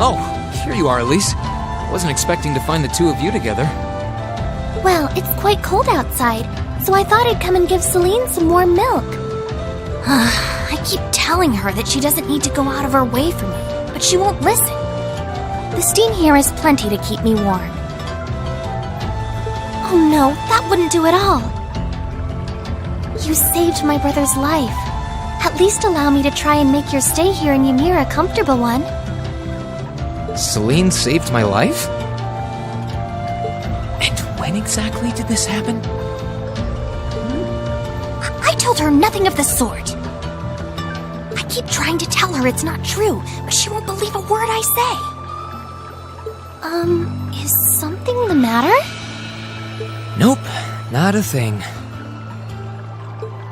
Oh, here you are, Elise. Wasn't expecting to find the two of you together. Well, it's quite cold outside, so I thought I'd come and give Celine some warm milk. I keep telling her that she doesn't need to go out of her way for me, but she won't listen. The steam here is plenty to keep me warm. Oh no, that wouldn't do at all. You saved my brother's life. At least allow me to try and make your stay here in Ymir a comfortable one. Celine saved my life? And when exactly did this happen? I told her nothing of the sort. I keep trying to tell her it's not true, but she won't believe a word I say. Is something the matter? Nope, not a thing.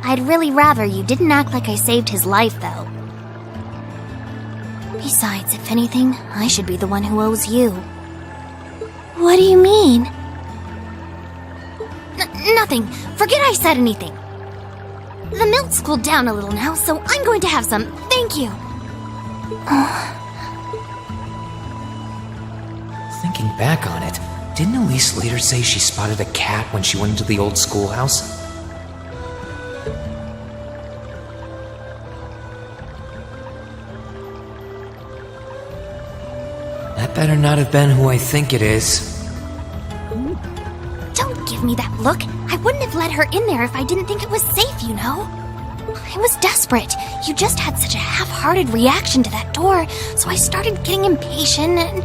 I'd really rather you didn't act like I saved his life, though. Besides, if anything, I should be the one who owes you. What do you mean? Nothing. Forget I said anything. The milk's cooled down a little now, so I'm going to have some. Thank you. Thinking back on it, didn't Elise later say she spotted a cat when she went into the old schoolhouse? That better not have been who I think it is. Don't give me that look. I wouldn't have let her in there if I didn't think it was safe, you know? I was desperate. You just had such a half-hearted reaction to that door, so I started getting impatient and...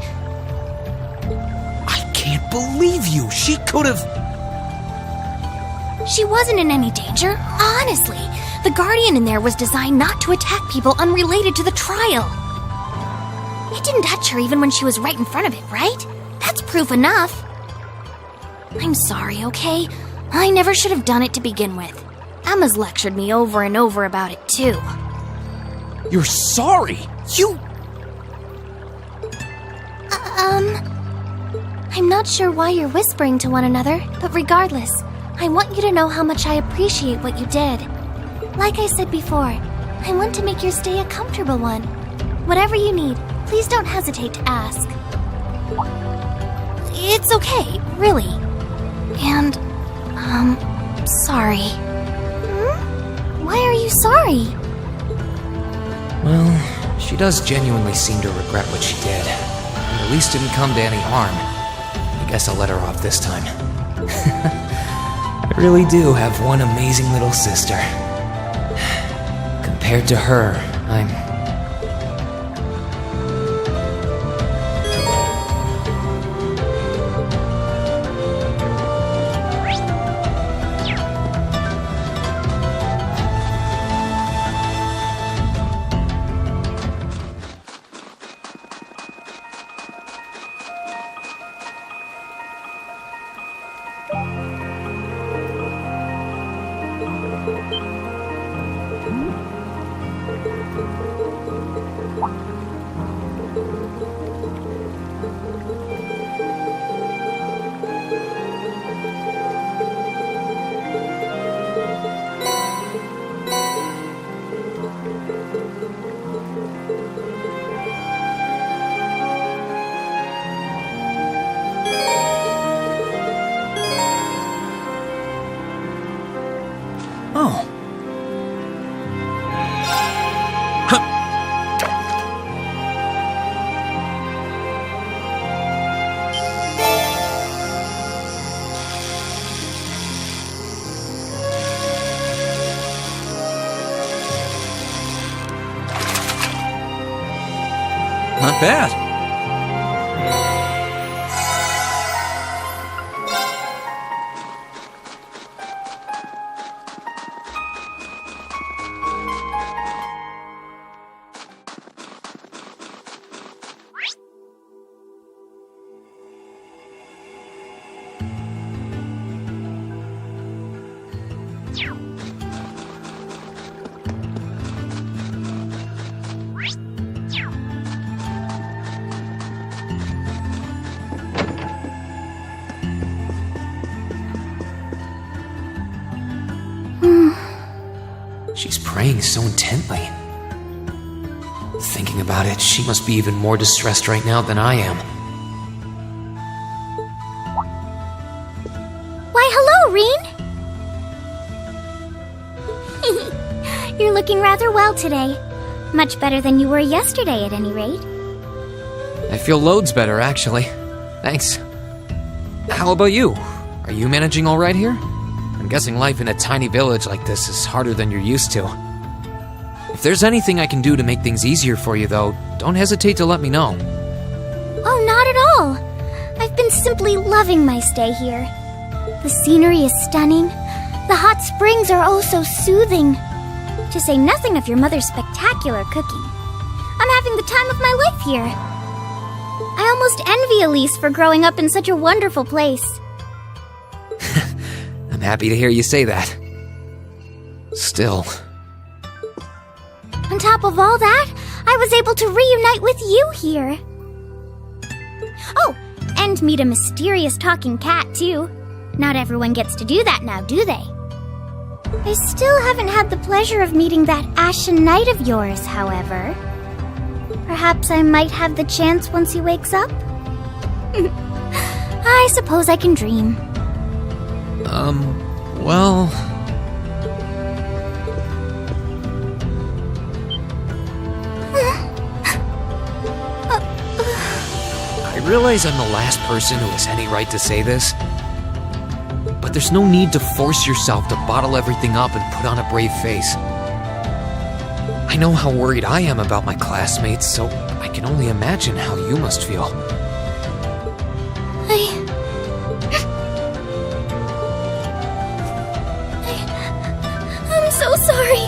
I can't believe you! She could've... She wasn't in any danger, honestly. The Guardian in there was designed not to attack people unrelated to the trial. It didn't touch her even when she was right in front of it, right? That's proof enough. I'm sorry, okay? I never should have done it to begin with. Emma's lectured me over and over about it, too. You're sorry? You... I'm not sure why you're whispering to one another, but regardless, I want you to know how much I appreciate what you did. Like I said before, I want to make your stay a comfortable one. Whatever you need, please don't hesitate to ask. It's okay, really. And, sorry. Why are you sorry? Well, she does genuinely seem to regret what she did. And at least didn't come to any harm. I guess I'll let her off this time. I really do have one amazing little sister. Compared to her, I'm... Not bad. She's praying so intently. Thinking about it, she must be even more distressed right now than I am. Why, hello, Rean! You're looking rather well today. Much better than you were yesterday, at any rate. I feel loads better, actually. Thanks. How about you? Are you managing all right here? I'm guessing life in a tiny village like this is harder than you're used to. If there's anything I can do to make things easier for you, though, don't hesitate to let me know. Oh, not at all. I've been simply loving my stay here. The scenery is stunning. The hot springs are oh so soothing. To say nothing of your mother's spectacular cooking. I'm having the time of my life here. I almost envy Elise for growing up in such a wonderful place. I'm happy to hear you say that. Still. On top of all that, I was able to reunite with you here. Oh, and meet a mysterious talking cat, too. Not everyone gets to do that now, do they? I still haven't had the pleasure of meeting that ashen knight of yours, however. Perhaps I might have the chance once he wakes up? I suppose I can dream. Well... I realize I'm the last person who has any right to say this, but there's no need to force yourself to bottle everything up and put on a brave face. I know how worried I am about my classmates, so I can only imagine how you must feel. I'm so sorry.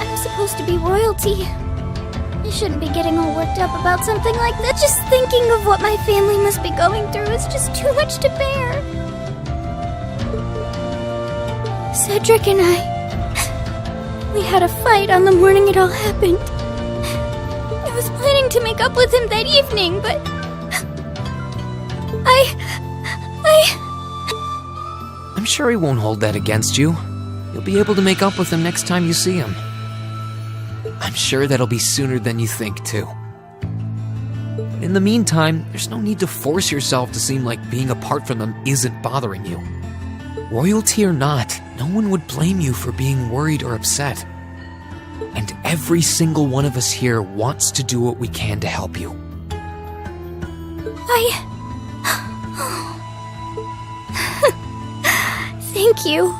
I'm supposed to be royalty. I shouldn't be getting all worked up about something like that. Just thinking of what my family must be going through is just too much to bear. Cedric and we had a fight on the morning it all happened. I was planning to make up with him that evening, but I'm sure he won't hold that against you. You'll be able to make up with him next time you see him. I'm sure that'll be sooner than you think, too. But in the meantime, there's no need to force yourself to seem like being apart from them isn't bothering you. Royalty or not, no one would blame you for being worried or upset. And every single one of us here wants to do what we can to help you. Thank you.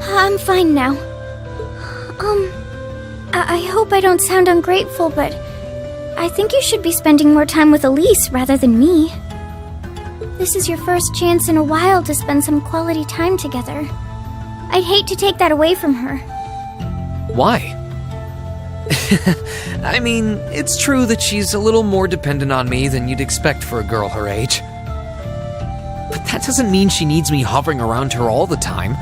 I'm fine now. I hope I don't sound ungrateful, but I think you should be spending more time with Elise rather than me. This is your first chance in a while to spend some quality time together. I'd hate to take that away from her. Why? I mean, it's true that she's a little more dependent on me than you'd expect for a girl her age. But that doesn't mean she needs me hovering around her all the time.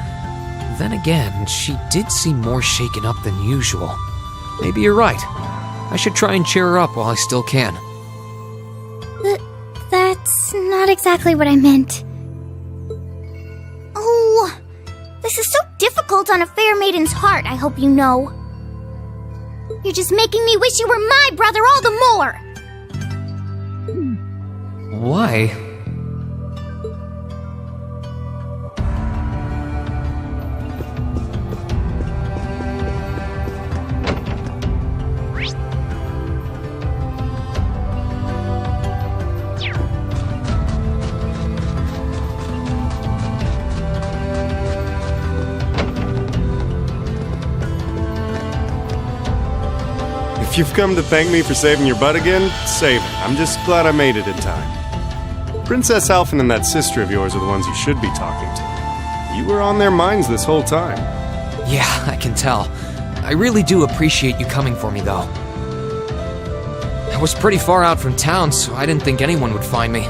Then again, she did seem more shaken up than usual. Maybe you're right. I should try and cheer her up while I still can. That's not exactly what I meant. Oh, this is so difficult on a fair maiden's heart, I hope you know. You're just making me wish you were my brother all the more! Why? If you've come to thank me for saving your butt again, save it. I'm just glad I made it in time. Princess Alphen and that sister of yours are the ones you should be talking to. You were on their minds this whole time. Yeah, I can tell. I really do appreciate you coming for me, though. I was pretty far out from town, so I didn't think anyone would find me.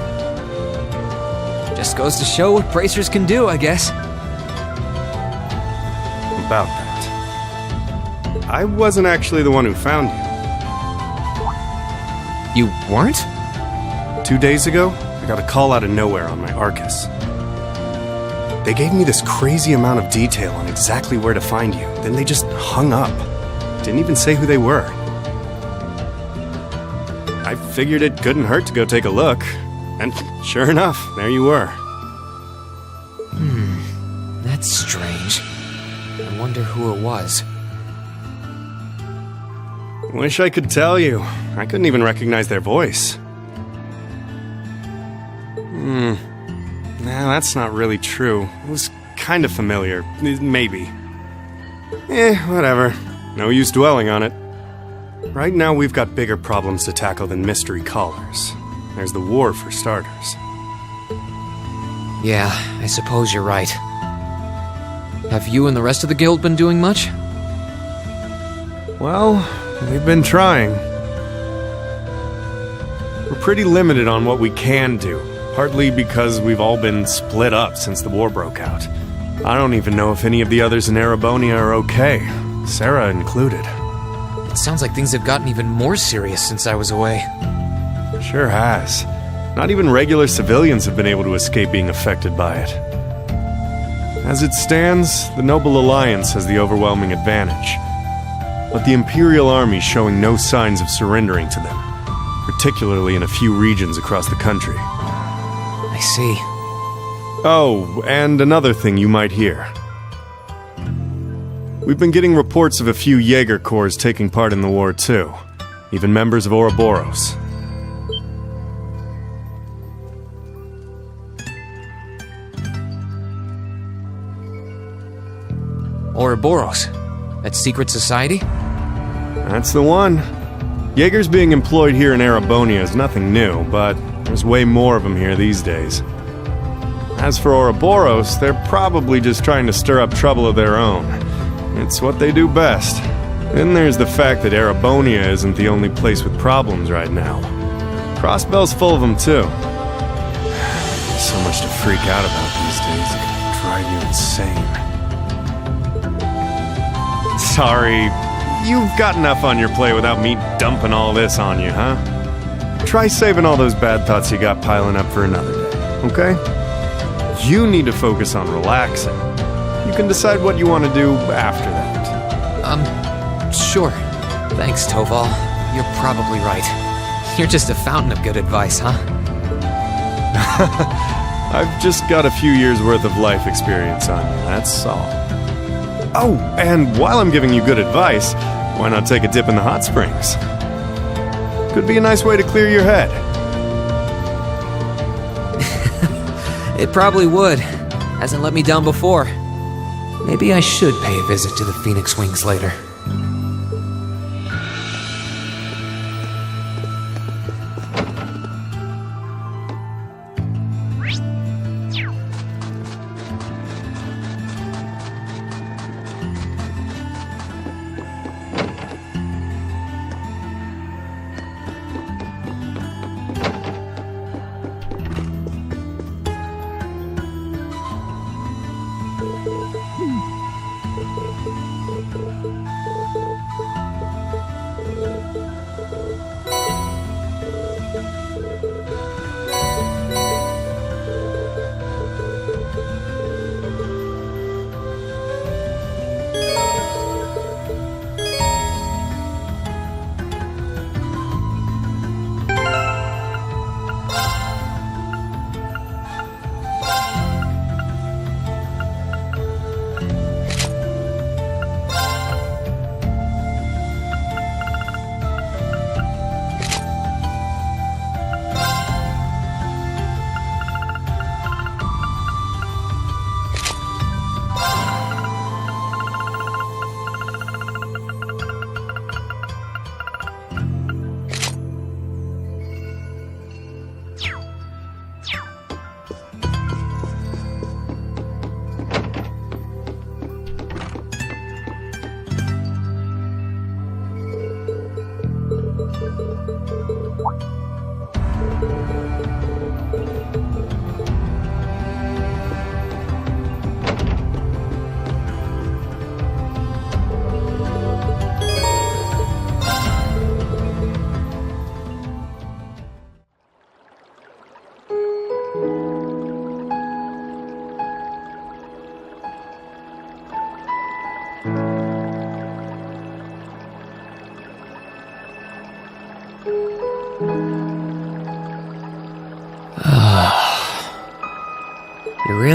Just goes to show what bracers can do, I guess. About that. I wasn't actually the one who found you. You weren't? 2 days ago, I got a call out of nowhere on my Arcus. They gave me this crazy amount of detail on exactly where to find you, then they just hung up. Didn't even say who they were. I figured it couldn't hurt to go take a look, and sure enough, there you were. That's strange. I wonder who it was. Wish I could tell you. I couldn't even recognize their voice. Nah, that's not really true. It was kind of familiar. Maybe. Whatever. No use dwelling on it. Right now we've got bigger problems to tackle than mystery callers. There's the war for starters. Yeah, I suppose you're right. Have you and the rest of the guild been doing much? Well, we've been trying. We're pretty limited on what we can do, partly because we've all been split up since the war broke out. I don't even know if any of the others in Erebonia are okay, Sarah included. It sounds like things have gotten even more serious since I was away. Sure has. Not even regular civilians have been able to escape being affected by it. As it stands, the Noble Alliance has the overwhelming advantage. But the Imperial Army's showing no signs of surrendering to them, particularly in a few regions across the country. I see. Oh, and another thing you might hear. We've been getting reports of a few Jaeger corps taking part in the war too, even members of Ouroboros. Ouroboros? That secret society? That's the one. Jaegers being employed here in Erebonia is nothing new, but there's way more of them here these days. As for Ouroboros, they're probably just trying to stir up trouble of their own. It's what they do best. Then there's the fact that Erebonia isn't the only place with problems right now. Crossbell's full of them too. There's so much to freak out about these days, it can drive you insane. Sorry, you've got enough on your plate without me dumping all this on you, huh? Try saving all those bad thoughts you got piling up for another day, okay? You need to focus on relaxing. You can decide what you want to do after that. Sure. Thanks, Toval. You're probably right. You're just a fountain of good advice, huh? I've just got a few years worth of life experience on you, that's all. Oh, and while I'm giving you good advice, why not take a dip in the hot springs? Could be a nice way to clear your head. It probably would. Hasn't let me down before. Maybe I should pay a visit to the Phoenix Wings later.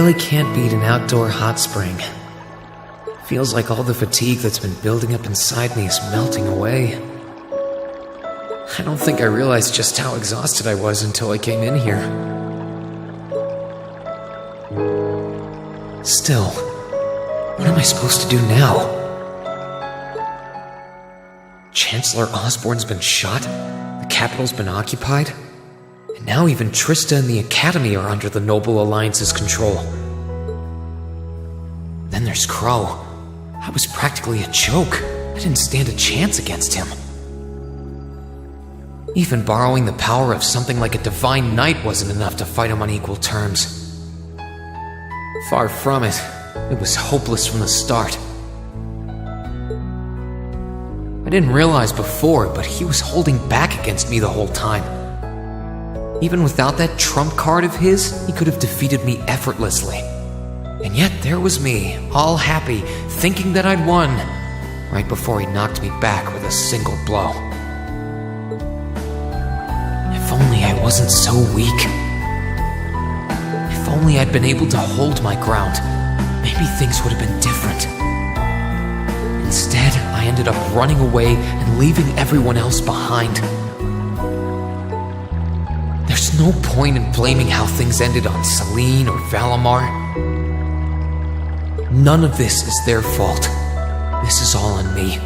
really can't beat an outdoor hot spring. Feels like all the fatigue that's been building up inside me is melting away. I don't think I realized just how exhausted I was until I came in here. Still, what am I supposed to do now? Chancellor Osborne's been shot, the capital's been occupied, and now even Trista and the Academy are under the Noble Alliance's control. Then there's Crow. I was practically a joke. I didn't stand a chance against him. Even borrowing the power of something like a divine knight wasn't enough to fight him on equal terms. Far from it. It was hopeless from the start. I didn't realize before, but he was holding back against me the whole time. Even without that trump card of his, he could have defeated me effortlessly. And yet there was me, all happy, thinking that I'd won, right before he knocked me back with a single blow. If only I wasn't so weak. If only I'd been able to hold my ground, maybe things would have been different. Instead, I ended up running away and leaving everyone else behind. There's no point in blaming how things ended on Celine or Valimar. None of this is their fault. This is all on me.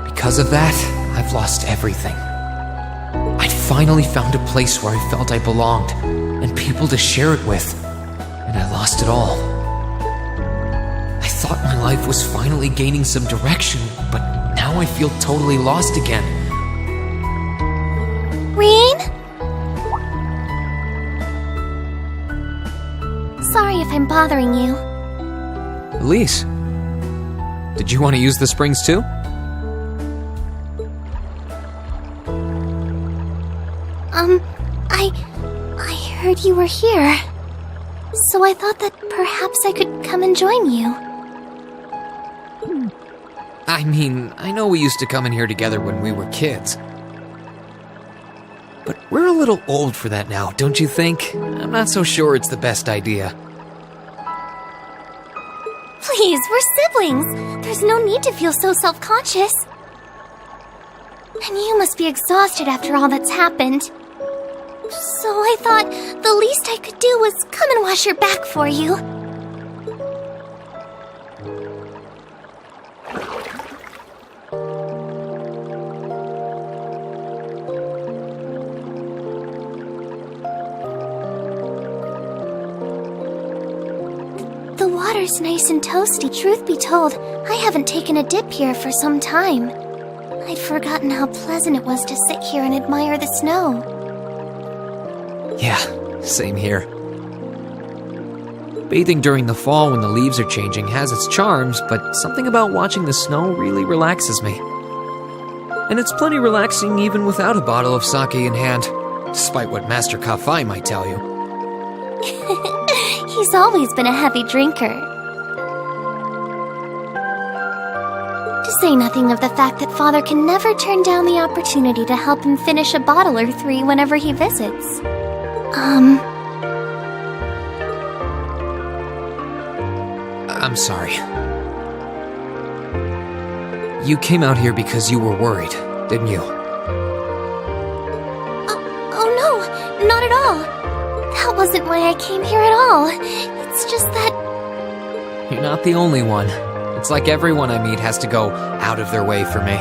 Because of that, I've lost everything. I'd finally found a place where I felt I belonged, and people to share it with, and I lost it all. I thought my life was finally gaining some direction, but now I feel totally lost again. Rean? Sorry if I'm bothering you. Elise, did you want to use the springs too? I heard you were here. So I thought that perhaps I could come and join you. I mean, I know we used to come in here together when we were kids. But we're a little old for that now, don't you think? I'm not so sure it's the best idea. Please, we're siblings. There's no need to feel so self-conscious. And you must be exhausted after all that's happened. So I thought the least I could do was come and wash your back for you. The water's nice and toasty. Truth be told, I haven't taken a dip here for some time. I'd forgotten how pleasant it was to sit here and admire the snow. Yeah, same here. Bathing during the fall when the leaves are changing has its charms, but something about watching the snow really relaxes me. And it's plenty relaxing even without a bottle of sake in hand, despite what Master Kafai might tell you. He's always been a heavy drinker. To say nothing of the fact that Father can never turn down the opportunity to help him finish a bottle or three whenever he visits. I'm sorry. You came out here because you were worried, didn't you? Oh no, not at all. That wasn't why I came here at all. It's just that... You're not the only one. It's like everyone I meet has to go out of their way for me.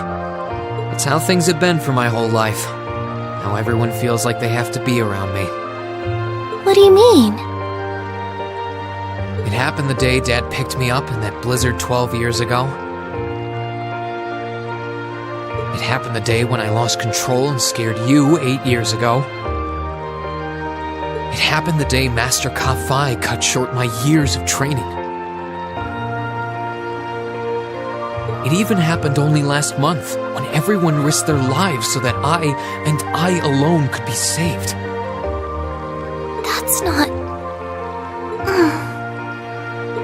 It's how things have been for my whole life. How everyone feels like they have to be around me. What do you mean? It happened the day Dad picked me up in that blizzard 12 years ago. It happened the day when I lost control and scared you 8 years ago. It happened the day Master Kafai cut short my years of training. It even happened only last month, when everyone risked their lives so that I, and I alone, could be saved. That's not...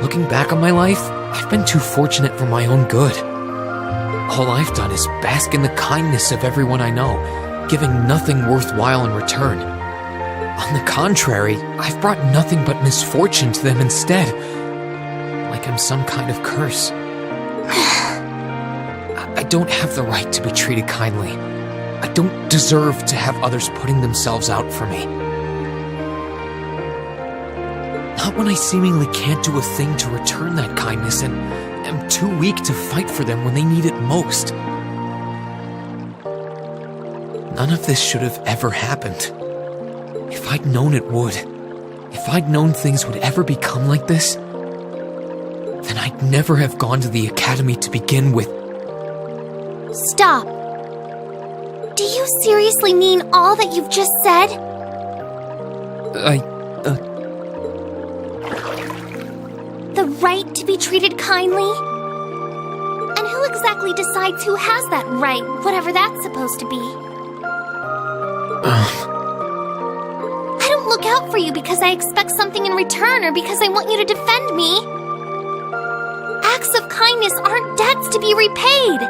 Looking back on my life, I've been too fortunate for my own good. All I've done is bask in the kindness of everyone I know, giving nothing worthwhile in return. On the contrary, I've brought nothing but misfortune to them instead. Like I'm some kind of curse. I don't have the right to be treated kindly. I don't deserve to have others putting themselves out for me. Not when I seemingly can't do a thing to return that kindness and am too weak to fight for them when they need it most. None of this should have ever happened. If I'd known it would, if I'd known things would ever become like this, then I'd never have gone to the academy to begin with. Stop. Do you seriously mean all that you've just said? The right to be treated kindly? And who exactly decides who has that right, whatever that's supposed to be? I don't look out for you because I expect something in return or because I want you to defend me. Acts of kindness aren't debts to be repaid.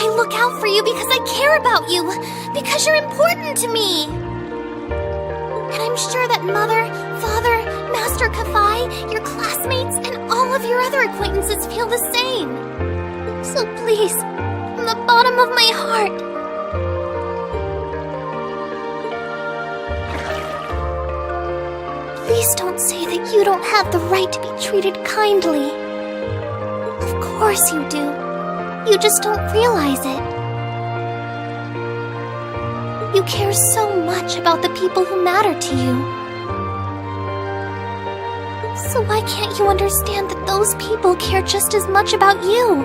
I look out for you because I care about you, because you're important to me. And I'm sure that Mother, Father, Master Kafai, your classmates, and all of your other acquaintances feel the same. So please, from the bottom of my heart, please don't say that you don't have the right to be treated kindly. Of course you do. You just don't realize it. You care so much about the people who matter to you. So why can't you understand that those people care just as much about you?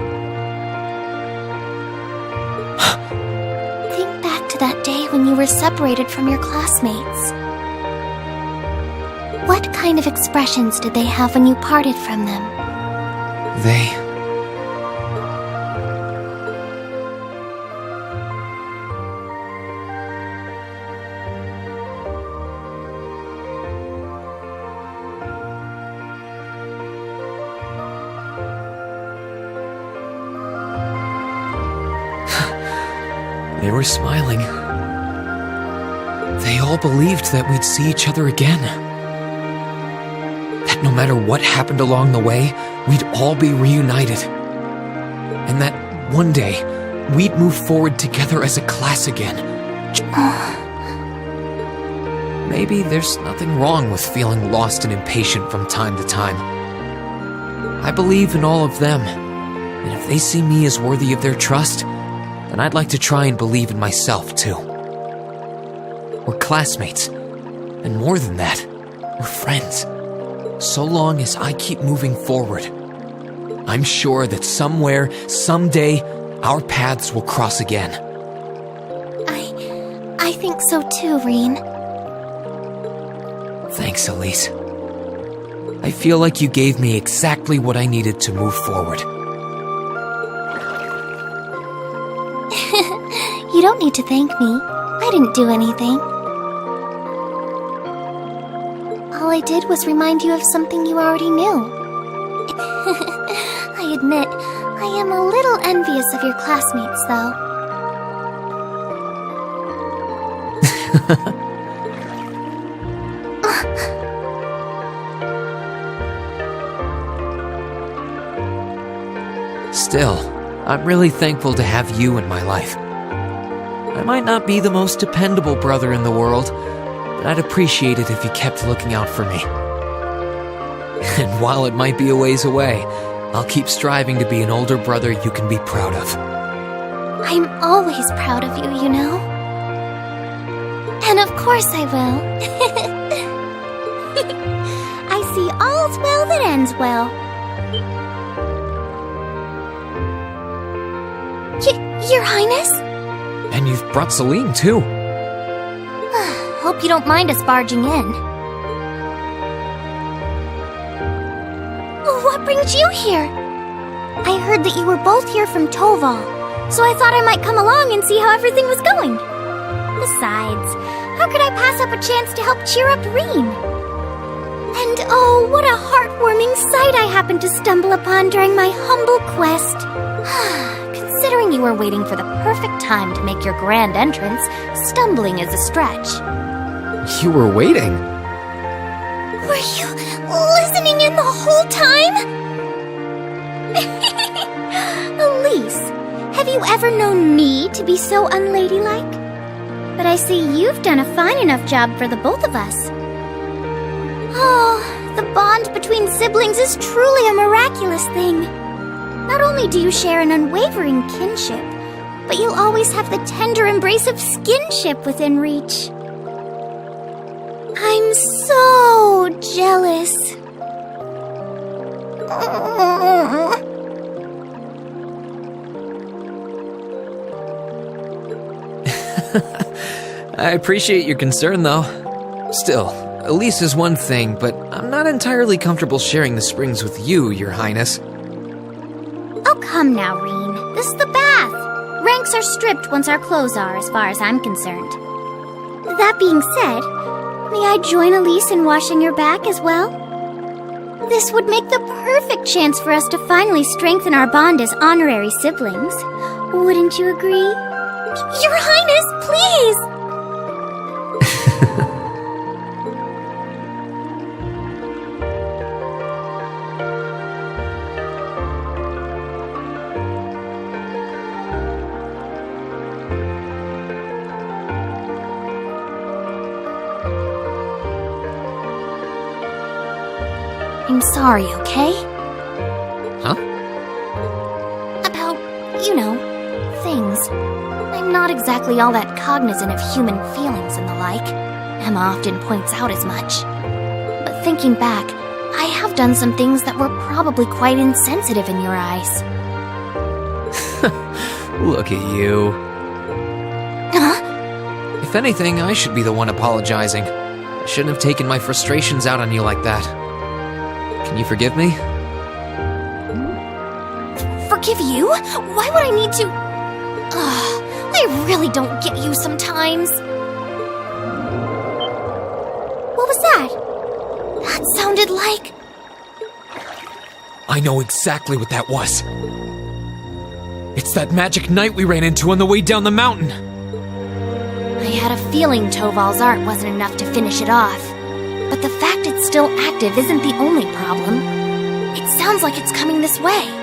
Think back to that day when you were separated from your classmates. What kind of expressions did they have when you parted from them? They were smiling. They all believed that we'd see each other again. That no matter what happened along the way, we'd all be reunited. And that one day, we'd move forward together as a class again. Maybe there's nothing wrong with feeling lost and impatient from time to time. I believe in all of them, and if they see me as worthy of their trust, then I'd like to try and believe in myself, too. We're classmates, and more than that, we're friends. So long as I keep moving forward, I'm sure that somewhere, someday, our paths will cross again. I think so too, Rean. Thanks, Elise. I feel like you gave me exactly what I needed to move forward. You don't need to thank me. I didn't do anything. All I did was remind you of something you already knew. I admit, I am a little envious of your classmates, though. Still, I'm really thankful to have you in my life. I might not be the most dependable brother in the world, but I'd appreciate it if you kept looking out for me. And while it might be a ways away, I'll keep striving to be an older brother you can be proud of. I'm always proud of you, you know? And of course I will. I see all's well that ends well. Your Highness? And you've brought Celine, too. Hope you don't mind us barging in. What brings you here? I heard that you were both here from Toval, so I thought I might come along and see how everything was going. Besides, how could I pass up a chance to help cheer up Rean? And oh, what a heartwarming sight I happened to stumble upon during my humble quest. Considering you were waiting for the perfect time to make your grand entrance, stumbling is a stretch. You were waiting? Were you listening in the whole time? Elise, have you ever known me to be so unladylike? But I see you've done a fine enough job for the both of us. Oh, the bond between siblings is truly a miraculous thing. Not only do you share an unwavering kinship, but you'll always have the tender embrace of skinship within reach. I'm so jealous. I appreciate your concern, though. Still, Elise is one thing, but I'm not entirely comfortable sharing the springs with you, Your Highness. Oh, come now, Rean. This is the bath. Ranks are stripped once our clothes are, as far as I'm concerned. That being said, may I join Elise in washing your back as well? This would make the perfect chance for us to finally strengthen our bond as honorary siblings. Wouldn't you agree? Your Highness, please! I'm sorry, okay? Huh? About, things. I'm not exactly all that cognizant of human feelings and the like. Emma often points out as much. But thinking back, I have done some things that were probably quite insensitive in your eyes. Look at you. Huh? If anything, I should be the one apologizing. I shouldn't have taken my frustrations out on you like that. Can you forgive me? Forgive you? Why would I need to... I really don't get you sometimes. What was that? That sounded like... I know exactly what that was. It's that magic knight we ran into on the way down the mountain. I had a feeling Toval's art wasn't enough to finish it off. But the fact it's still active isn't the only problem. It sounds like it's coming this way.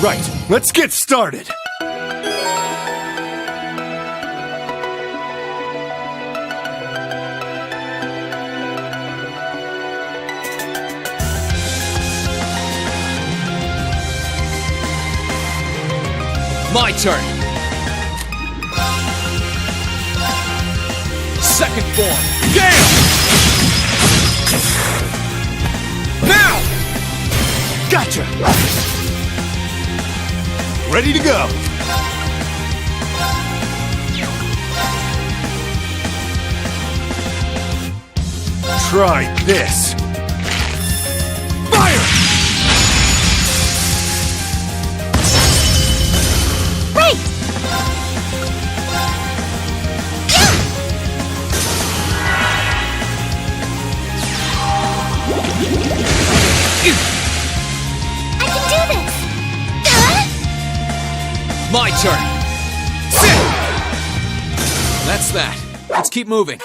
Right, let's get started! My turn! Second form! Gale! Now! Gotcha! Ready to go! Try this! Fire! Right! I can do this! My turn! Sit! That's that. Let's keep moving.